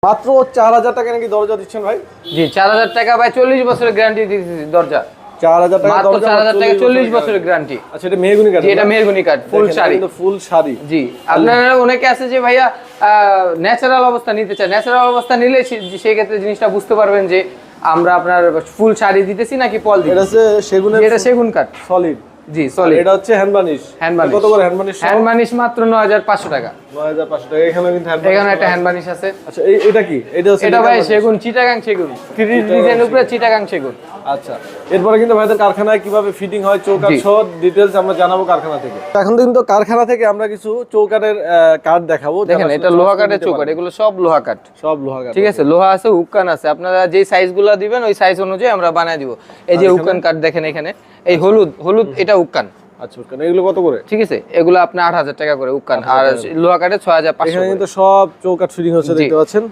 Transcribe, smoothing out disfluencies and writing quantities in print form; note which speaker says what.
Speaker 1: মাত্র 4000 টাকা নাকি দরজা দিচ্ছেন ভাই?
Speaker 2: জি 4000 টাকা ভাই, 40 বছরের গ্যারান্টি দিতেছি দরজা।
Speaker 1: 4000 টাকা
Speaker 2: মাত্র 4000 টাকা 40 বছরের গ্যারান্টি।
Speaker 1: আচ্ছা এটা মেহগনি কাঠ?
Speaker 2: জি এটা মেহগনি কাঠ, ফুল শাড়ি।
Speaker 1: কিন্তু ফুল শাড়ি।
Speaker 2: জি আপনারা অনেকে আছে যে ভাইয়া ন্যাচারাল অবস্থা নিতে চায়, ন্যাচারাল অবস্থা নিলে সেই ক্ষেত্রে জিনিসটা বুঝতে পারবেন যে আমরা আপনার ফুল শাড়ি দিতেছি নাকি পল দিতেছি।
Speaker 1: এটা হচ্ছে সেগুনের,
Speaker 2: এটা সেগুন কাঠ
Speaker 1: সলিড।
Speaker 2: জি সলিড।
Speaker 1: এটা হচ্ছে হ্যান্ড বার্নিশ। কত করে হ্যান্ড বার্নিশ?
Speaker 2: হ্যান্ড বার্নিশ মাত্র 9500 টাকা।
Speaker 1: 9500 টাকা। এখানে কিন্তু হ্যান্ড
Speaker 2: এখানে একটা হ্যান্ড বার্নিশ আছে।
Speaker 1: আচ্ছা এটা কি?
Speaker 2: এটা ভাই সেগুন, চিটাগাং সেগুন, 3D ডিজাইন উপরে চিটাগাং সেগুন।
Speaker 1: আচ্ছা এরপরে কিন্তু ভাইদের কারখানায় কিভাবে ফিটিং হয় চৌকাঠ সহ ডিটেইলস আমরা জানাবো কারখানা থেকে। এখন কিন্তু কারখানা থেকে আমরা কিছু চৌকাঠের কাঠ দেখাবো।
Speaker 2: দেখেন এটা লোহা কাঠের চৌকাঠ, এগুলো সব লোহা কাঠ,
Speaker 1: সব লোহা কাঠ।
Speaker 2: ঠিক আছে, লোহা আছে, উক্কান আছে। আপনারা যে সাইজগুলো দিবেন ওই সাইজ অনুযায়ী আমরা বানায় দিব। এই যে উক্কান কাঠ দেখেন এখানে, এই হলুদ হলুদ এটা উক্কান।
Speaker 1: আচ্ছা উক্কান এগুলো কত করে?
Speaker 2: ঠিক আছে, এগুলো আপনার 8000 টাকা করে উক্কান, আর লোহা কাঠে 6500।
Speaker 1: এখানে কিন্তু সব চৌকাঠ ফিটিং হচ্ছে দেখতে পাচ্ছেন।